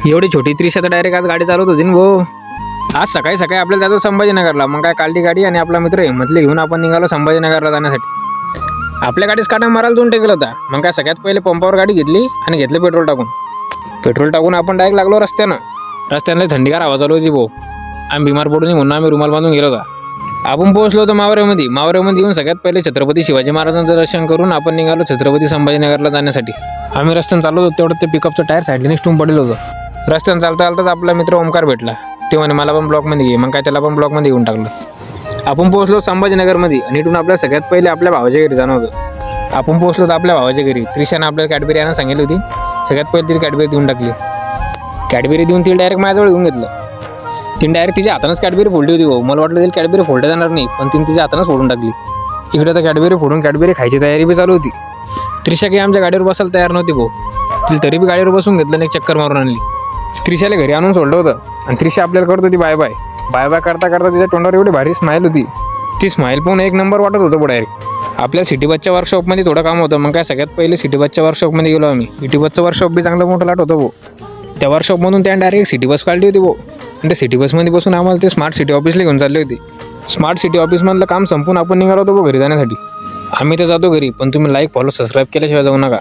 एवढी छोटी त्रिशा तर डायरेक्ट आज गाडी चालवत होती ना भाऊ. आज सकाळी सकाळी आपल्याला जायचं संभाजीनगरला. मग काय काढली गाडी आणि आपला मित्र हिम्मतले घेऊन आपण निघालो संभाजीनगरला जाण्यासाठी. आपल्या गाडीच काटा मारायला दोन टेकला होता. मग काय सगळ्यात पहिले पंपावर गाडी घेतली आणि घेतलं पेट्रोल टाकून आपण डायरेक्ट लागलो रस्त्यानं थंडीगार आवाज आलो होती भाऊ. आम्ही बिमार पडून म्हणून आम्ही रुमाल बांधून गेलो होता. आपण पोहोचलो होतो मावऱ्यामध्ये येऊन सगळ्यात पहिले छत्रपती शिवाजी महाराजांचं दर्शन करून आपण निघालो छत्रपती संभाजीनगरला जाण्यासाठी. आम्ही रस्त्यानं चाललो होतो तेवढं ते पिकअपचं टायर साईडला निष्ठून पडलं होतं. रस्त्यानं चालताच आपला मित्र ओमकार भेटला. ते म्हणे मला पण ब्लॉकमध्ये घे. मग काय त्याला पण ब्लॉकमध्ये घेऊन टाकलं. आपण पोहोचलो संभाजीनगरमध्ये आणि इथून आपल्याला सगळ्यात पहिले आपल्या भावाच्या घरी जाणं होतं. आपण पोहोचलो तर आपल्या भावाच्या घरी. त्रिशाने आपल्याला कॅडबेरी आणायला सांगितली होती. सगळ्यात पहिले तिने कॅडबेरी देऊन टाकली. कॅडबेरी देऊन तिला डायरेक्ट माझ्याजवळ घेऊन घेतलं. तिने डायरेक्ट तिच्या हातानंच कॅडबेरी फोडली होती भाऊ. मला वाटलं तिला कॅडबेरी फोडता जाणार नाही, पण तिने तिच्या हातानंच फोडून टाकली. इकडे तर कॅडबेरी फोडून कॅडबेरी खायची तयारी बी चालू होती. त्रिशा काही आमच्या गाडीवर बसायला तयार नव्हती भाऊ. तिला तरी बी गाडीवर बसून घेतलं आणि एक चक्कर मारून आणली. त्रिशाला घरी आणून सोडलं होतं आणि त्रिशा आपल्याला करत होती बाय बाय करता तिच्या तोंडावर एवढी भारी स्माईल होती. ती स्माईल पाहून एक नंबर वाटत होतं डायरेक्ट. आपल्या सिटी बसच्या वर्कशॉपमध्ये थोडं काम होतं. मग काय सगळ्यात पहिले सिटी बसच्या वर्कशॉपमध्ये गेलो आम्ही. सिटी बसचं वर्कशॉप बी चांगलं मोठं लाट होतं भाऊ. त्या वर्कशॉपमधून त्या डायरेक्ट सिटी बस काढली होती भाऊ. आणि त्या सिटी बसमध्ये बसून आम्हाला ते स्मार्ट सिटी ऑफिसला घेऊन चालले होते. स्मार्ट सिटी ऑफिसमधलं काम संपून आपण निघालो होतो घरी जाण्यासाठी. आम्ही तर जातो घरी, पण तुम्ही लाईक फॉलो सबस्क्राईब केल्याशिवाय जाऊ नका.